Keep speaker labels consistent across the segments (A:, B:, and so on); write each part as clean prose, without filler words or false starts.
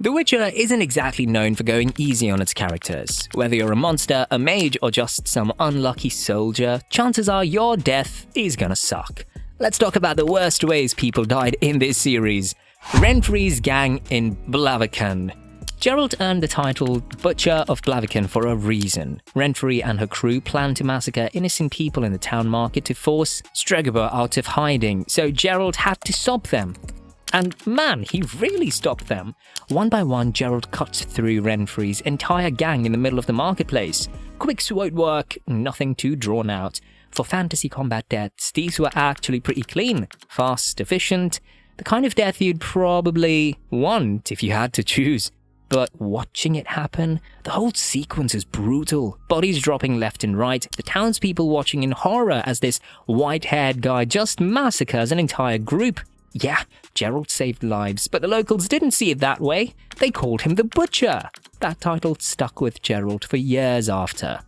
A: The Witcher isn't exactly known for going easy on its characters. Whether you're a monster, a mage, or just some unlucky soldier, chances are your death is gonna suck. Let's talk about the worst ways people died in this series. Renfri's gang in Blaviken. Geralt earned the title Butcher of Blaviken for a reason. Renfri and her crew planned to massacre innocent people in the town market to force Stregobor out of hiding, so Geralt had to stop them. And man, he really stopped them. One by one, Geralt cuts through Renfri's entire gang in the middle of the marketplace. Quick sword work, nothing too drawn out. For fantasy combat deaths, these were actually pretty clean, fast, efficient, the kind of death you'd probably want if you had to choose. But watching it happen, the whole sequence is brutal. Bodies dropping left and right, the townspeople watching in horror as this white-haired guy just massacres an entire group. Yeah, Geralt saved lives, but the locals didn't see it that way. They called him the Butcher. That title stuck with Geralt for years after.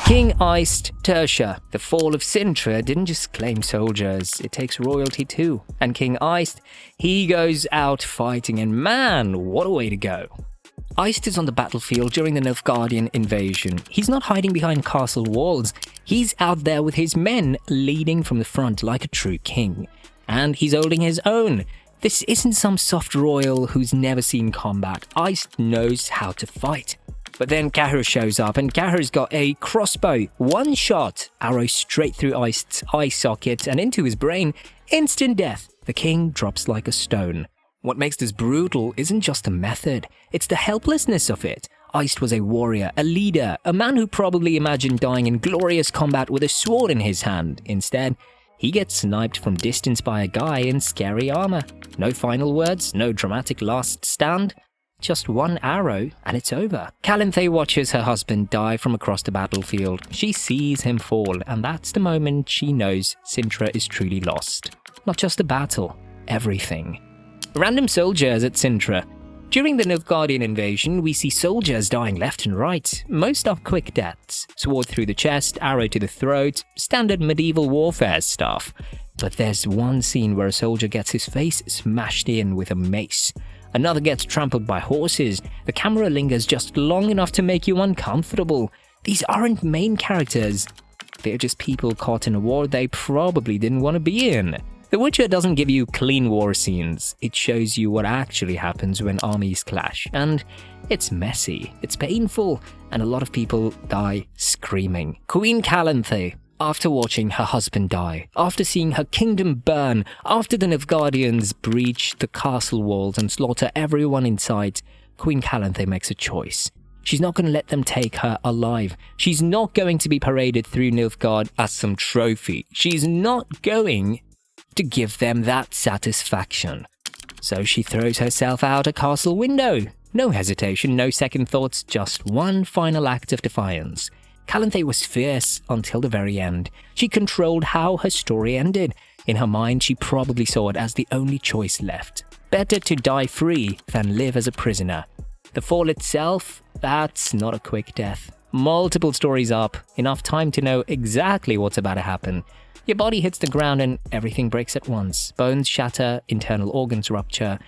A: King Iced Tertia. The fall of Sintra didn't just claim soldiers, it takes royalty too. And King Iced, he goes out fighting, and man, what a way to go. Iced is on the battlefield during the Nilfgaardian invasion. He's not hiding behind castle walls. He's out there with his men, leading from the front like a true king. And he's holding his own. This isn't some soft royal who's never seen combat. Iced knows how to fight. But then Cahir shows up, and Cahir's got a crossbow. One shot, arrow straight through Iced's eye socket and into his brain. Instant death. The king drops like a stone. What makes this brutal isn't just the method, it's the helplessness of it. Iced was a warrior, a leader, a man who probably imagined dying in glorious combat with a sword in his hand. Instead, he gets sniped from distance by a guy in scary armor. No final words, no dramatic last stand. Just one arrow, and it's over. Calanthe watches her husband die from across the battlefield. She sees him fall, and that's the moment she knows Sintra is truly lost. Not just a battle, everything. Random soldiers at Sintra. During the Nilfgaardian invasion, we see soldiers dying left and right. Most are quick deaths. Sword through the chest, arrow to the throat, standard medieval warfare stuff. But there's one scene where a soldier gets his face smashed in with a mace. Another gets trampled by horses. The camera lingers just long enough to make you uncomfortable. These aren't main characters. They're just people caught in a war they probably didn't want to be in. The Witcher doesn't give you clean war scenes. It shows you what actually happens when armies clash. And it's messy, it's painful, and a lot of people die screaming. Queen Calanthe. After watching her husband die, after seeing her kingdom burn, after the Nilfgaardians breach the castle walls and slaughter everyone in sight, Queen Calanthe makes a choice. She's not going to let them take her alive. She's not going to be paraded through Nilfgaard as some trophy. She's not going to give them that satisfaction. So she throws herself out a castle window. No hesitation, no second thoughts, just one final act of defiance. Calanthe was fierce until the very end. She controlled how her story ended. In her mind, she probably saw it as the only choice left. Better to die free than live as a prisoner. The fall itself, that's not a quick death. Multiple stories up, enough time to know exactly what's about to happen. Your body hits the ground and everything breaks at once. Bones shatter, internal organs rupture.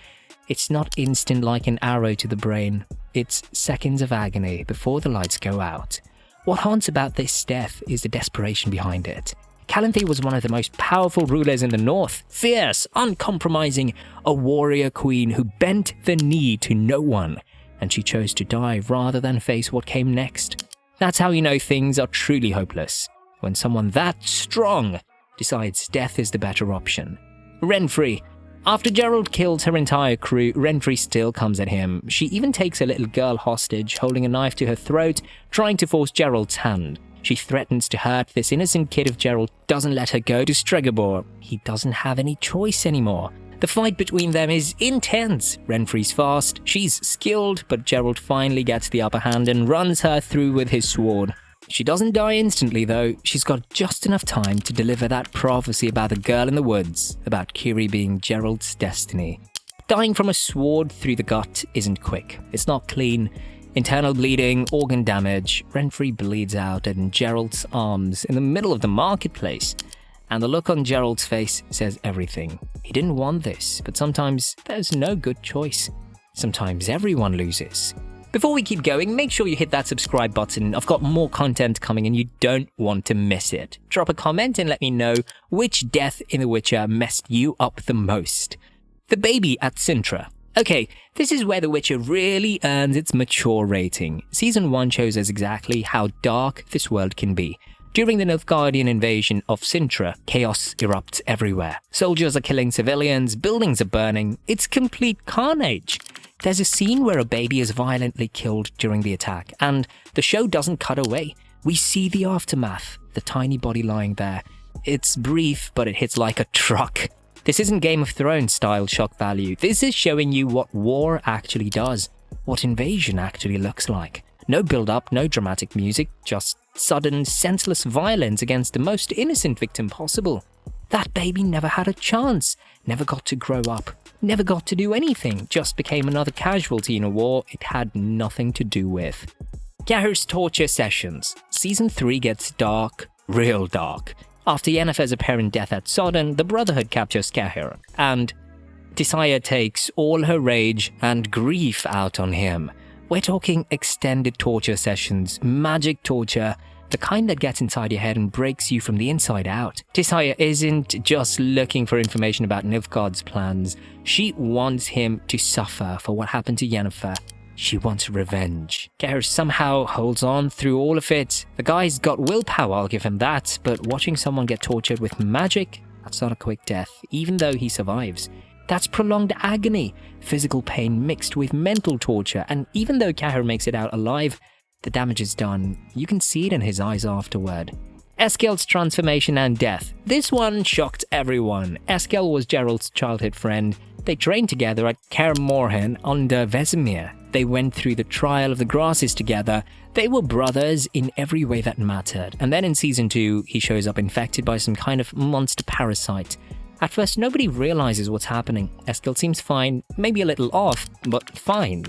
A: It's not instant like an arrow to the brain. It's seconds of agony before the lights go out. What haunts about this death is the desperation behind it. Calanthe was one of the most powerful rulers in the north. Fierce, uncompromising, a warrior queen who bent the knee to no one. And she chose to die rather than face what came next. That's how you know things are truly hopeless. When someone that strong decides death is the better option. Renfri. After Geralt kills her entire crew, Renfri still comes at him. She even takes a little girl hostage, holding a knife to her throat, trying to force Geralt's hand. She threatens to hurt this innocent kid if Geralt doesn't let her go to Stregobor. He doesn't have any choice anymore. The fight between them is intense. Renfri's fast, she's skilled, but Geralt finally gets the upper hand and runs her through with his sword. She doesn't die instantly though. She's got just enough time to deliver that prophecy about the girl in the woods, about Ciri being Geralt's destiny. Dying from a sword through the gut isn't quick. It's not clean. Internal bleeding, organ damage. Renfri bleeds out in Geralt's arms in the middle of the marketplace. And the look on Geralt's face says everything. He didn't want this, but sometimes there's no good choice. Sometimes everyone loses. Before we keep going, make sure you hit that subscribe button. I've got more content coming and you don't want to miss it. Drop a comment and let me know which death in The Witcher messed you up the most. The baby at Sintra. Okay, this is where The Witcher really earns its mature rating. Season 1 shows us exactly how dark this world can be. During the Nilfgaardian invasion of Sintra, chaos erupts everywhere. Soldiers are killing civilians, buildings are burning. It's complete carnage. There's a scene where a baby is violently killed during the attack, and the show doesn't cut away. We see the aftermath, the tiny body lying there. It's brief, but it hits like a truck. This isn't Game of Thrones style shock value. This is showing you what war actually does, what invasion actually looks like. No build-up, no dramatic music, just sudden, senseless violence against the most innocent victim possible. That baby never had a chance, never got to grow up, never got to do anything, just became another casualty in a war it had nothing to do with. Cahir's torture sessions. Season 3 gets dark, real dark. After Yennefer's apparent death at Sodden, the Brotherhood captures Cahir, and Tissaia takes all her rage and grief out on him. We're talking extended torture sessions, magic torture, the kind that gets inside your head and breaks you from the inside out. Tissaia isn't just looking for information about Nilfgaard's plans. She wants him to suffer for what happened to Yennefer. She wants revenge. Cahir somehow holds on through all of it. The guy's got willpower, I'll give him that, but watching someone get tortured with magic, that's not a quick death, even though he survives. That's prolonged agony, physical pain mixed with mental torture, and even though Cahir makes it out alive, the damage is done. You can see it in his eyes afterward. Eskel's transformation and death. This one shocked everyone. Eskel was Geralt's childhood friend. They trained together at Kaer Morhen under Vesemir. They went through the trial of the grasses together. They were brothers in every way that mattered. And then in Season 2, he shows up infected by some kind of monster parasite. At first, nobody realizes what's happening. Eskel seems fine, maybe a little off, but fine.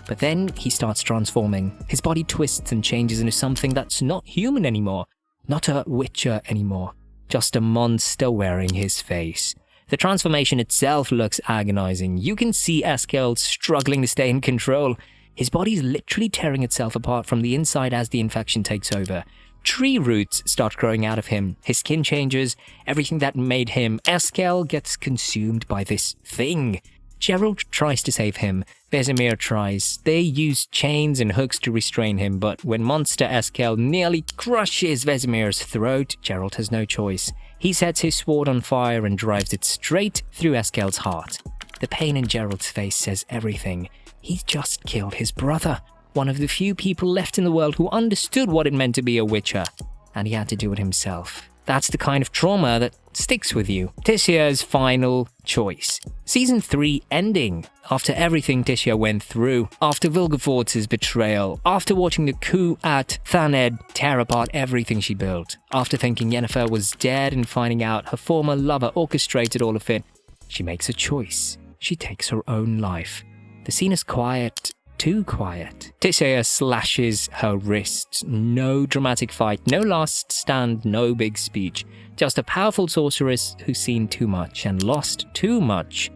A: But then he starts transforming. His body twists and changes into something that's not human anymore. Not a Witcher anymore. Just a monster wearing his face. The transformation itself looks agonizing. You can see Eskel struggling to stay in control. His body's literally tearing itself apart from the inside as the infection takes over. Tree roots start growing out of him. His skin changes. Everything that made him Eskel gets consumed by this thing. Geralt tries to save him. Vesemir tries. They use chains and hooks to restrain him, but when monster Eskel nearly crushes Vesemir's throat, Geralt has no choice. He sets his sword on fire and drives it straight through Eskel's heart. The pain in Geralt's face says everything. He's just killed his brother, one of the few people left in the world who understood what it meant to be a Witcher, and he had to do it himself. That's the kind of trauma that sticks with you. Tissia's final choice. Season 3 ending. After everything Tissia went through, after Vilgefortz's betrayal, after watching the coup at Thaned tear apart everything she built, after thinking Yennefer was dead and finding out her former lover orchestrated all of it, she makes a choice. She takes her own life. The scene is quiet. Too quiet. Tissaia slashes her wrists. No dramatic fight, no last stand, no big speech. Just a powerful sorceress who's seen too much and lost too much,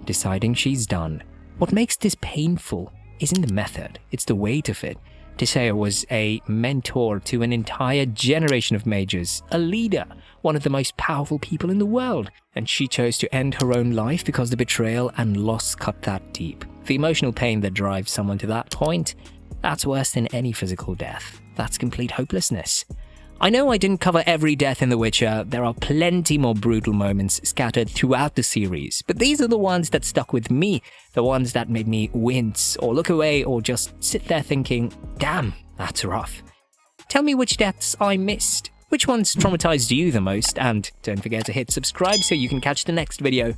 A: deciding she's done. What makes this painful isn't the method, it's the weight of it. Tissaia was a mentor to an entire generation of mages, a leader, one of the most powerful people in the world, and she chose to end her own life because the betrayal and loss cut that deep. The emotional pain that drives someone to that point, that's worse than any physical death. That's complete hopelessness. I know I didn't cover every death in The Witcher. There are plenty more brutal moments scattered throughout the series, but these are the ones that stuck with me, the ones that made me wince or look away or just sit there thinking, damn, that's rough. Tell me which deaths I missed. Which ones traumatized you the most? And don't forget to hit subscribe so you can catch the next video.